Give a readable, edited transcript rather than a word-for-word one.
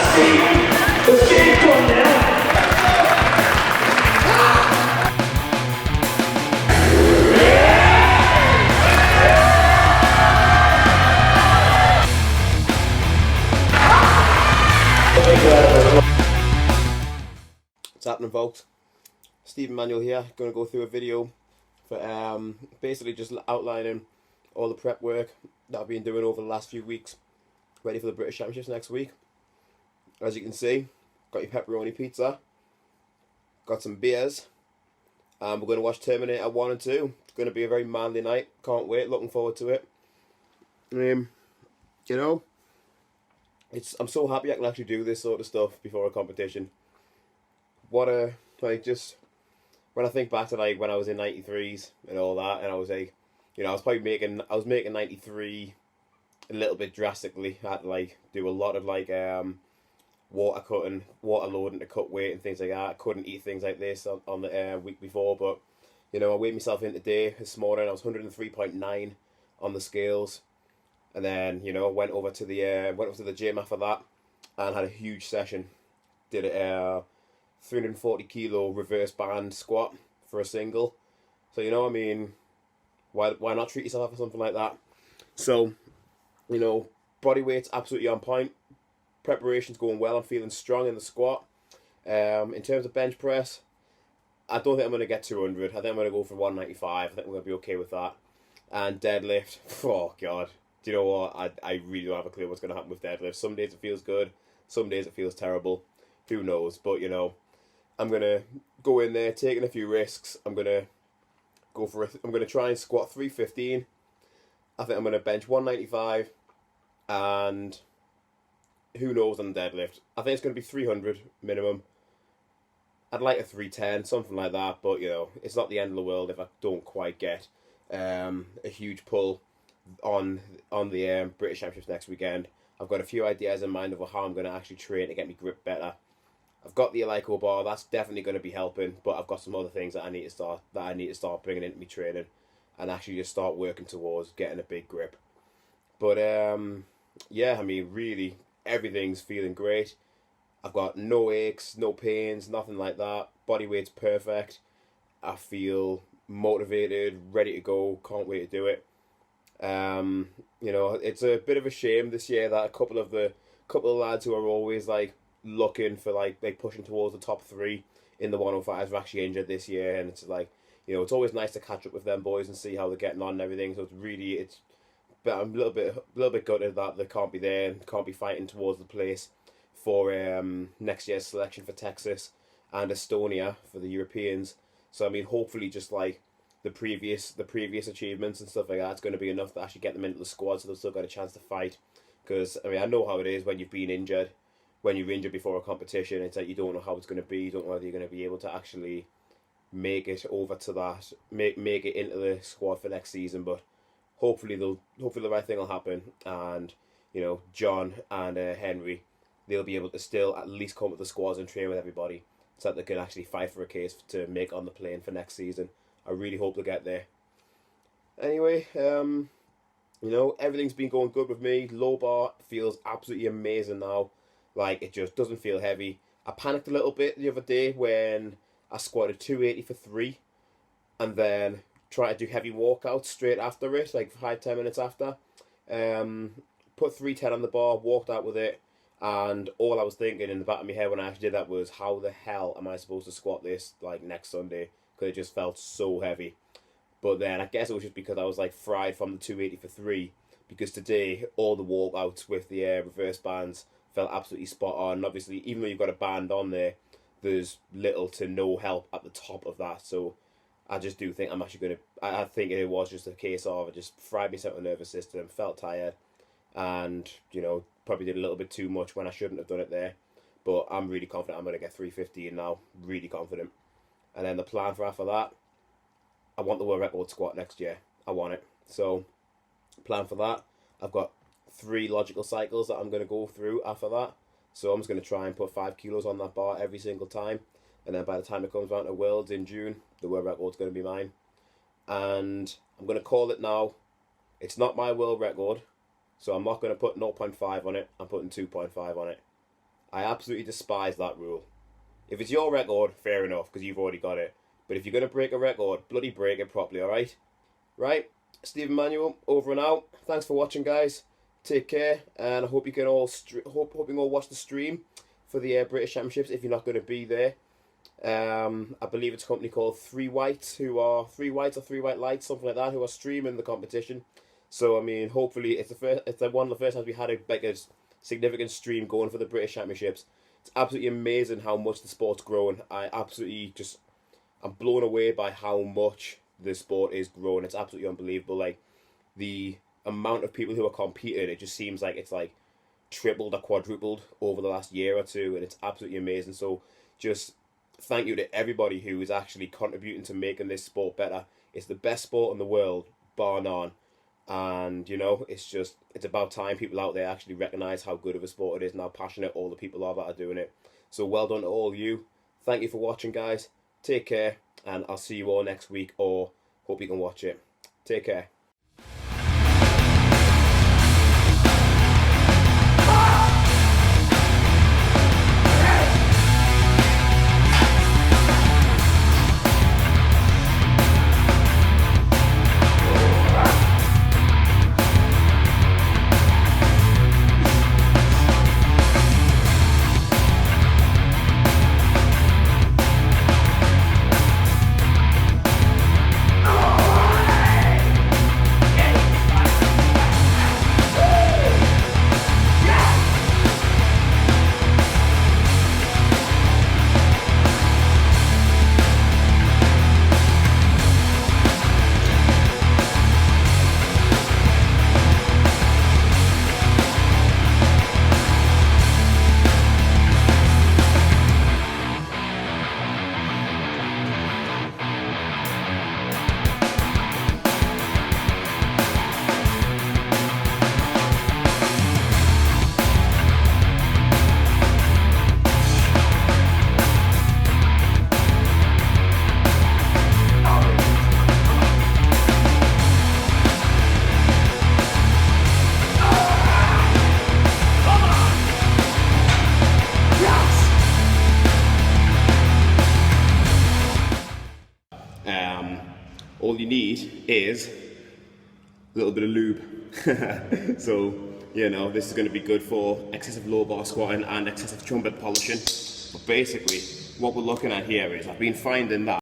What's happening, folks? Stephen Manuel here. Going to go through a video for basically just outlining all the prep work that I've been doing over the last few weeks, ready for the British Championships next week. As you can see, got your pepperoni pizza, got some beers, and we're going to watch Terminator 1 and 2. It's going to be a very manly night. Can't wait. Looking forward to it. You know, I'm so happy I can actually do this sort of stuff before a competition. Just when I think back to like when I was in 93s and all that, and I was like, you know, I was making 93 a little bit drastically. I had to like do a lot of like water loading to cut weight and things like that. I couldn't eat things like this on the week before, but you know, I weighed myself in today this morning. I was 103.9 on the scales, and then you know went over to the gym after that and had a huge session. Did a 340 kilo reverse band squat for a single. So you know, I mean, why not treat yourself for something like that? So, you know, body weight's absolutely on point. Preparation's going well. I'm feeling strong in the squat. In terms of bench press, I don't think I'm going to get 200. I think I'm going to go for 195. I think we're going to be okay with that. And deadlift, oh god, do you know what? I really don't have a clue what's going to happen with deadlift. Some days it feels good, some days it feels terrible. Who knows? But you know, I'm going to go in there, taking a few risks. I'm going to try and squat 315. I think I'm going to bench 195. And who knows on the deadlift. I think it's going to be 300 minimum. I'd like a 310, something like that. But, you know, it's not the end of the world if I don't quite get a huge pull on the British Championships next weekend. I've got a few ideas in mind of how I'm going to actually train to get my grip better. I've got the Elico bar, that's definitely going to be helping, but I've got some other things that I need to start bringing into my training and actually just start working towards getting a big grip. But yeah, I mean, really, everything's feeling great. I've got no aches, no pains, nothing like that. Body weight's perfect. I feel motivated, ready to go, can't wait to do it. You know, it's a bit of a shame this year that a couple of lads who are always like looking for like pushing towards the top 3 in the 105s are actually injured this year, and it's like, you know, it's always nice to catch up with them boys and see how they're getting on and everything. So but I'm a little bit gutted that they can't be there and can't be fighting towards the place for next year's selection for Texas and Estonia for the Europeans. So I mean, hopefully just like the previous achievements and stuff like that, it's going to be enough to actually get them into the squad so they've still got a chance to fight. Because I mean, I know how it is when you've been injured. When you're injured before a competition, it's like you don't know how it's going to be. You don't know whether you're going to be able to actually make it over to that, make it into the squad for next season. But hopefully the right thing will happen, and you know, John and Henry, they'll be able to still at least come with the squads and train with everybody, so that they can actually fight for a case to make on the plane for next season. I really hope to get there. Anyway, you know, everything's been going good with me. Low bar feels absolutely amazing now. Like, it just doesn't feel heavy. I panicked a little bit the other day when I squatted 280 for 3 and then tried to do heavy walkouts straight after it, like 5-10 minutes after. Put 310 on the bar, walked out with it, and all I was thinking in the back of my head when I actually did that was, how the hell am I supposed to squat this like next Sunday? Because it just felt so heavy. But then I guess it was just because I was like fried from the 280 for 3, because today all the walkouts with the reverse bands felt absolutely spot on. And obviously, even though you've got a band on there, there's little to no help at the top of that. So I just do think I'm actually going to... I think it was just a case of I just fried myself in the nervous system, felt tired, and, you know, probably did a little bit too much when I shouldn't have done it there. But I'm really confident I'm going to get 315 now. Really confident. And then the plan for after that, I want the world record squat next year. I want it. So, plan for that. I've got 3 logical cycles that I'm going to go through after that. So I'm just going to try and put 5 kilos on that bar every single time. And then by the time it comes down to Worlds in June, the world record's going to be mine. And I'm going to call it now. It's not my world record, so I'm not going to put 0.5 on it. I'm putting 2.5 on it. I absolutely despise that rule. If it's your record, fair enough, because you've already got it. But if you're going to break a record, bloody break it properly, alright? Right? Stephen Manuel, over and out. Thanks for watching, guys. Take care, and I hope you can all hope you can all watch the stream for the British Championships if you're not going to be there. I believe it's a company called Three Whites, who are Three Whites or Three White Lights, something like that, who are streaming the competition. So I mean, hopefully it's one of the first times we had a significant stream going for the British Championships. It's absolutely amazing how much the sport's grown. I'm blown away by how much the sport is growing. It's absolutely unbelievable. Like, the amount of people who are competing, it just seems like it's like tripled or quadrupled over the last year or two, and it's absolutely amazing. So just thank you to everybody who is actually contributing to making this sport better. It's the best sport in the world, bar none. And, you know, it's about time people out there actually recognise how good of a sport it is and how passionate all the people are that are doing it. So well done to all you. Thank you for watching, guys. Take care, and I'll see you all next week, or hope you can watch it. Take care. All you need is a little bit of lube. So, you know, this is going to be good for excessive low bar squatting and excessive trumpet polishing. But basically, what we're looking at here is I've been finding that